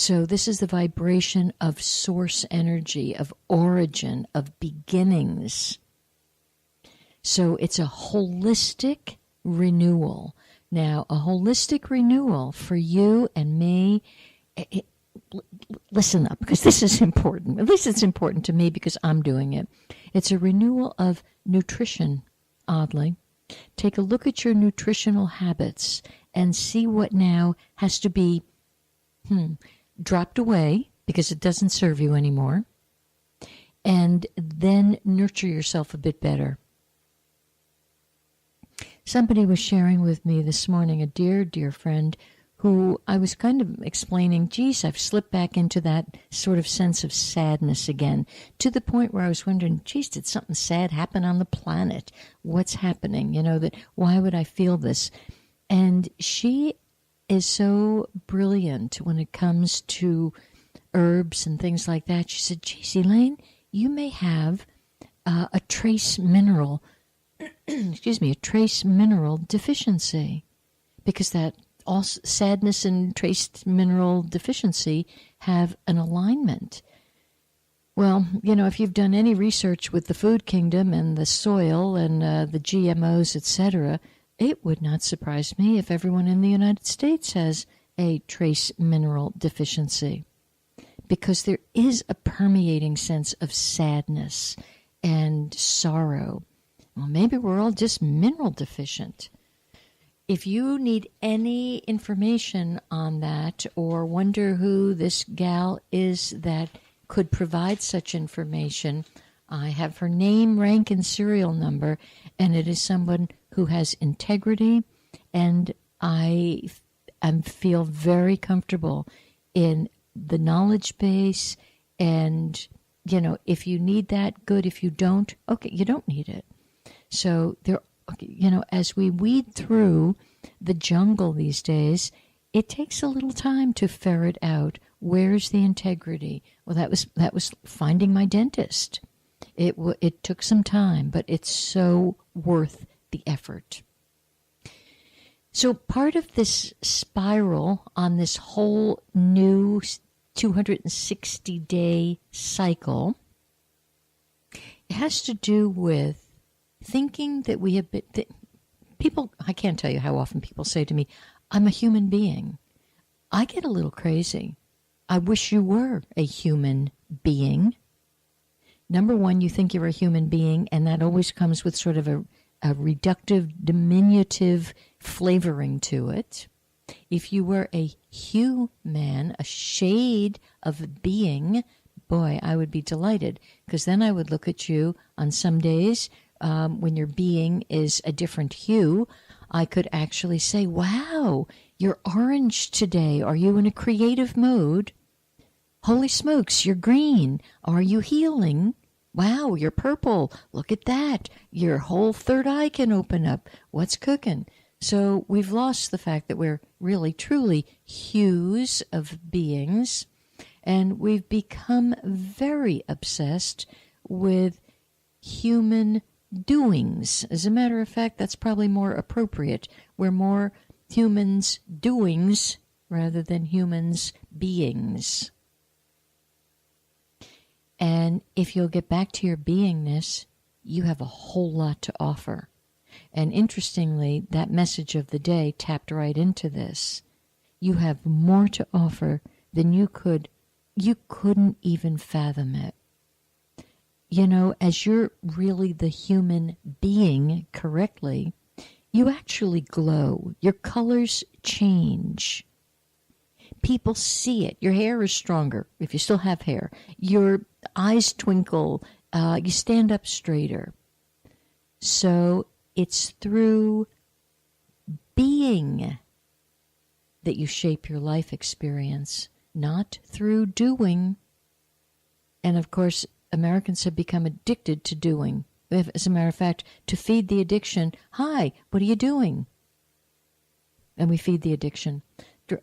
So this is the vibration of source energy, of origin, of beginnings. So it's a holistic renewal. Now, a holistic renewal for you and me, listen up, because this is important. At least it's important to me because I'm doing it. It's a renewal of nutrition, oddly. Take a look at your nutritional habits and see what now has to be dropped away because it doesn't serve you anymore. And then nurture yourself a bit better. Somebody was sharing with me this morning, a dear, dear friend, who I was kind of explaining, geez, I've slipped back into that sort of sense of sadness again, to the point where I was wondering, geez, did something sad happen on the planet? What's happening? Why would I feel this? And she is so brilliant when it comes to herbs and things like that. She said, geez, Elaine, you may have a trace mineral a trace mineral deficiency, because that all sadness and trace mineral deficiency have an alignment. Well, if you've done any research with the food kingdom and the soil and the GMOs, etc., it would not surprise me if everyone in the United States has a trace mineral deficiency, because there is a permeating sense of sadness and sorrow. Well, maybe we're all just mineral deficient. If you need any information on that or wonder who this gal is that could provide such information, I have her name, rank, and serial number, and it is someone who has integrity, and I feel very comfortable in the knowledge base. And, if you need that, good. If you don't, okay, you don't need it. So as we weed through the jungle these days, it takes a little time to ferret out where's the integrity. Well, that was finding my dentist. It took some time, but it's so worth the effort. So part of this spiral on this whole new 260-day cycle, it has to do with thinking that we have been... People, I can't tell you how often people say to me, I'm a human being. I get a little crazy. I wish you were a human being. Number one, you think you're a human being, and that always comes with sort of a reductive, diminutive flavoring to it. If you were a human, a shade of being, boy, I would be delighted, because then I would look at you on some days when your being is a different hue. I could actually say, wow, you're orange today. Are you in a creative mode? Holy smokes, you're green. Are you healing? Wow, you're purple. Look at that. Your whole third eye can open up. What's cooking? So we've lost the fact that we're really, truly hues of beings, and we've become very obsessed with human doings. As a matter of fact, that's probably more appropriate. We're more humans doings rather than humans beings. And if you'll get back to your beingness, you have a whole lot to offer. And interestingly, that message of the day tapped right into this. You have more to offer than you couldn't even fathom it. As you're really the human being correctly, you actually glow. Your colors change. People see it. Your hair is stronger, if you still have hair. Your eyes twinkle. You stand up straighter. So it's through being that you shape your life experience, not through doing. And of course, Americans have become addicted to doing. As a matter of fact, to feed the addiction, hi, what are you doing? And we feed the addiction.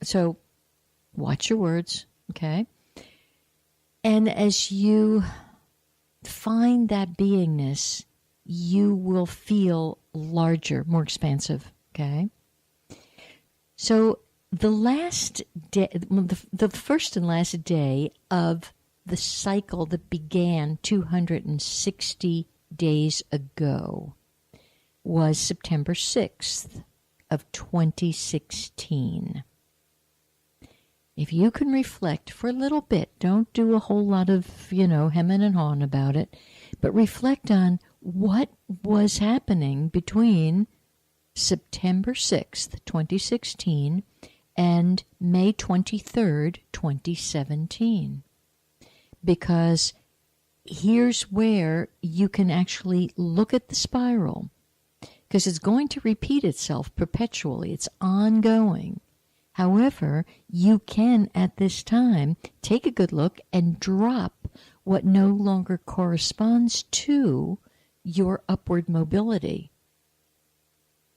So watch your words, okay? And as you find that beingness, you will feel larger, more expansive, okay? So the last day, the first and last day of the cycle that began 260 days ago was September 6th of 2016. If you can reflect for a little bit, don't do a whole lot of, hemming and hawing about it, but reflect on what was happening between September 6th, 2016 and May 23rd, 2017. Because here's where you can actually look at the spiral, because it's going to repeat itself perpetually. It's ongoing. However, you can at this time take a good look and drop what no longer corresponds to your upward mobility.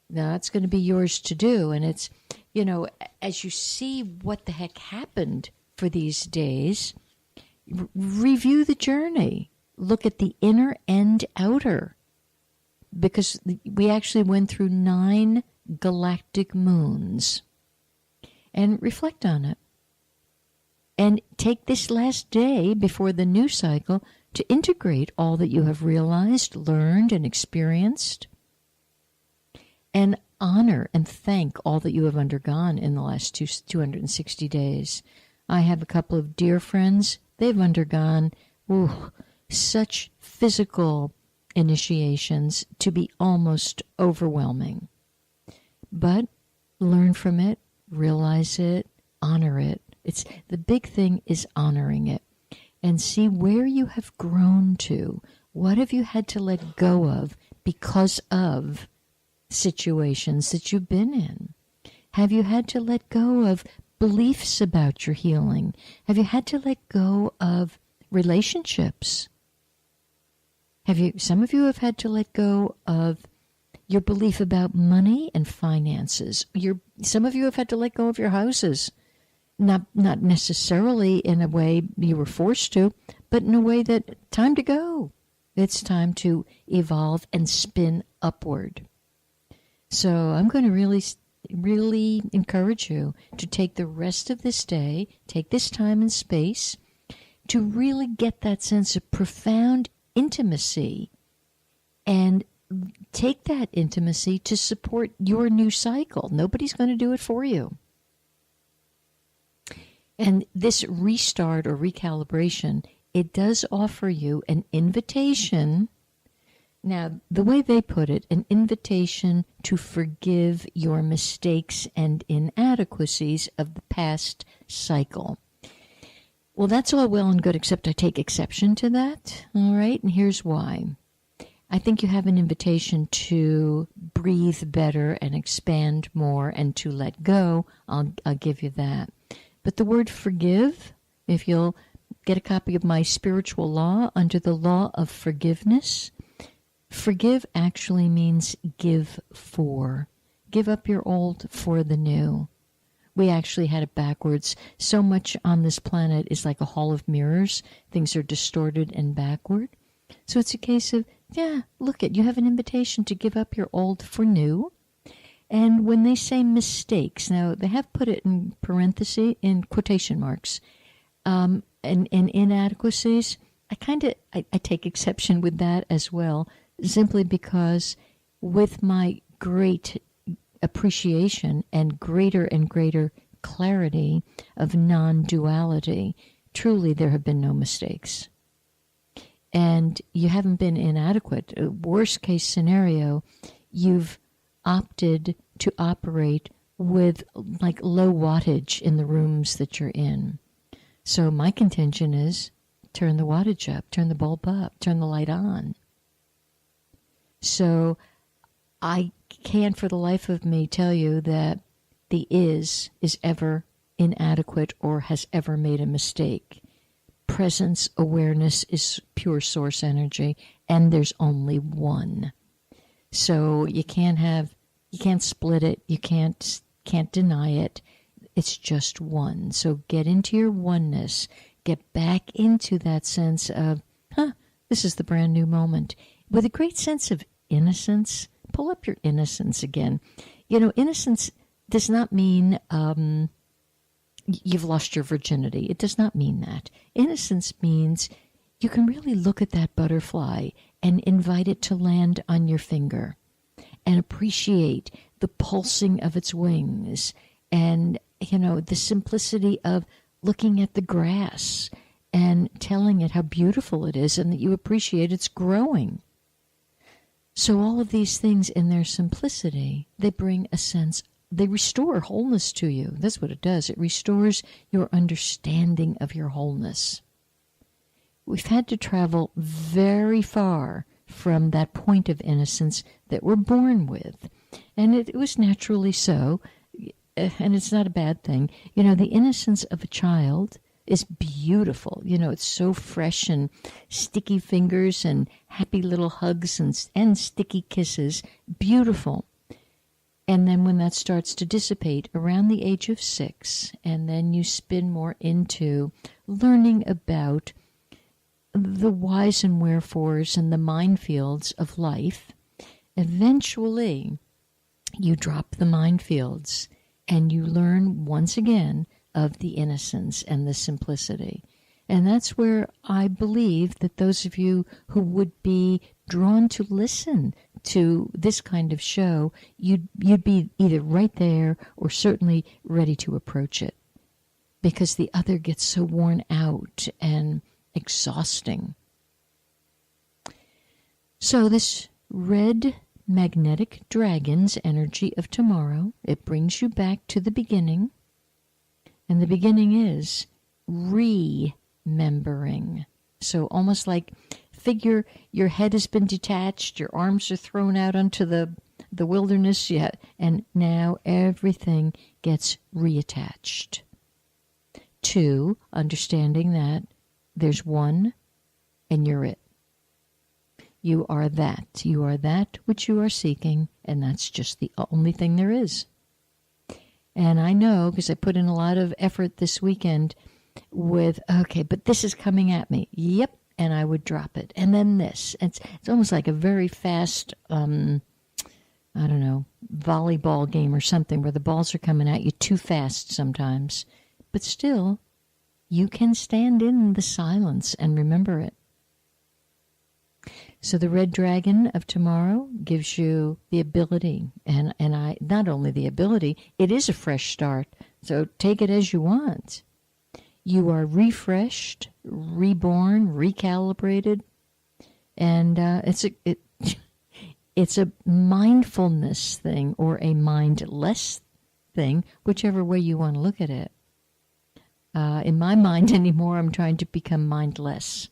Now, that's going to be yours to do. And it's, as you see what the heck happened for these days, review the journey. Look at the inner and outer. Because we actually went through 9 galactic moons. And reflect on it. And take this last day before the new cycle to integrate all that you have realized, learned, and experienced. And honor and thank all that you have undergone in the last 260 days. I have a couple of dear friends. They've undergone such physical initiations to be almost overwhelming. But learn from it, realize it, honor it. The big thing is honoring it and see where you have grown to. What have you had to let go of because of situations that you've been in? Have you had to let go of beliefs about your healing? Have you had to let go of relationships? Some of you have had to let go of your belief about money and finances. Some of you have had to let go of your houses. Not necessarily in a way you were forced to, but in a way that time to go. It's time to evolve and spin upward. So I'm going to really encourage you to take the rest of this day, take this time and space to really get that sense of profound intimacy and take that intimacy to support your new cycle. Nobody's going to do it for you. And this restart or recalibration, it does offer you an invitation. Now, the way they put it, an invitation to forgive your mistakes and inadequacies of the past cycle. Well, that's all well and good, except I take exception to that. All right, and here's why. I think you have an invitation to breathe better and expand more and to let go. I'll give you that. But the word forgive, if you'll get a copy of my spiritual law under the law of forgiveness, forgive actually means give for. Give up your old for the new. We actually had it backwards. So much on this planet is like a hall of mirrors. Things are distorted and backward. So it's a case of, look you have an invitation to give up your old for new. And when they say mistakes, now they have put it in parentheses, in quotation marks, and inadequacies, I take exception with that as well, simply because with my great appreciation and greater clarity of non-duality, truly there have been no mistakes. And you haven't been inadequate. Worst case scenario, you've opted to operate with like low wattage in the rooms that you're in. So my contention is turn the wattage up, turn the bulb up, turn the light on. So I can't for the life of me tell you that the is ever inadequate or has ever made a mistake. Presence awareness is pure source energy, and there's only one. So you can't split it, you can't deny it. It's just one. So get into your oneness, get back into that sense of, this is the brand new moment. With a great sense of innocence, pull up your innocence again. Innocence does not mean you've lost your virginity. It does not mean that. Innocence means you can really look at that butterfly and invite it to land on your finger and appreciate the pulsing of its wings and, the simplicity of looking at the grass and telling it how beautiful it is and that you appreciate its growing. So all of these things in their simplicity, they bring a sense, they restore wholeness to you. That's what it does. It restores your understanding of your wholeness. We've had to travel very far from that point of innocence that we're born with. And it was naturally so, and it's not a bad thing. The innocence of a child is beautiful. It's so fresh and sticky fingers and happy little hugs and sticky kisses. Beautiful. And then when that starts to dissipate around the age of 6, and then you spin more into learning about the whys and wherefores and the minefields of life, eventually you drop the minefields and you learn once again of the innocence and the simplicity. And that's where I believe that those of you who would be drawn to listen to this kind of show, you'd be either right there or certainly ready to approach it, because the other gets so worn out and exhausting. So this red magnetic dragon's energy of tomorrow, it brings you back to the beginning. And the beginning is remembering. So almost like figure your head has been detached, your arms are thrown out onto the wilderness, and now everything gets reattached. 2, understanding that there's one and you're it. You are that. You are that which you are seeking, and that's just the only thing there is. And I know, because I put in a lot of effort this weekend with, okay, but this is coming at me. Yep. And I would drop it. And then this. It's almost like a very fast, volleyball game or something where the balls are coming at you too fast sometimes. But still, you can stand in the silence and remember it. So the red dragon of tomorrow gives you the ability, and I not only the ability, it is a fresh start. So take it as you want. You are refreshed, reborn, recalibrated, and it's a mindfulness thing or a mindless thing, whichever way you want to look at it. In my mind anymore, I'm trying to become mindless.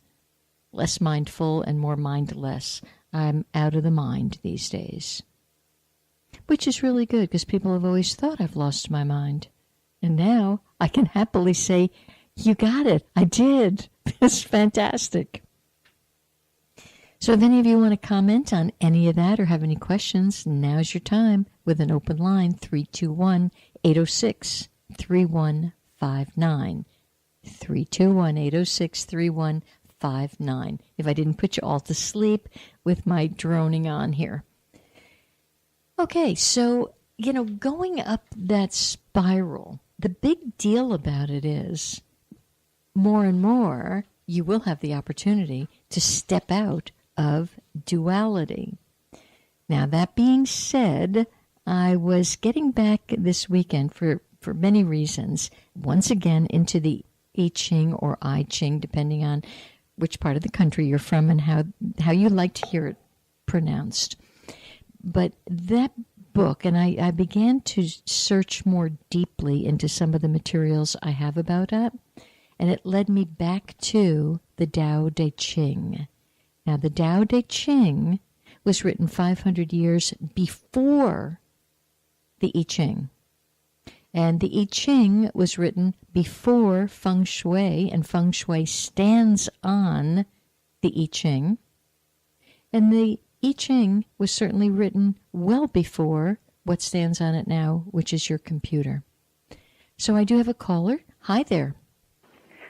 Less mindful and more mindless. I'm out of the mind these days. Which is really good, because people have always thought I've lost my mind. And now I can happily say, you got it. I did. It's fantastic. So if any of you want to comment on any of that or have any questions, now's your time with an open line, 321-806-3159. 321-806-3159. If I didn't put you all to sleep with my droning on here. Okay, so, going up that spiral, the big deal about it is more and more you will have the opportunity to step out of duality. Now, that being said, I was getting back this weekend for many reasons, once again into the I Ching or I Ching, depending on which part of the country you're from and how you like to hear it pronounced. But that book, and I began to search more deeply into some of the materials I have about it, and it led me back to the Tao Te Ching. Now, the Tao Te Ching was written 500 years before the I Ching. And the I Ching was written before Feng Shui, and Feng Shui stands on the I Ching. And the I Ching was certainly written well before what stands on it now, which is your computer. So I do have a caller. Hi there.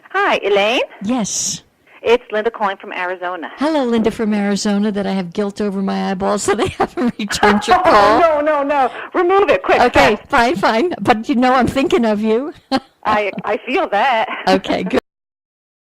Hi, Elaine? Yes. It's Linda calling from Arizona. Hello, Linda from Arizona, that I have guilt over my eyeballs that I haven't returned your call. Oh, no. Remove it, quick. Okay, fast. fine. But I'm thinking of you. I feel that. Okay, good.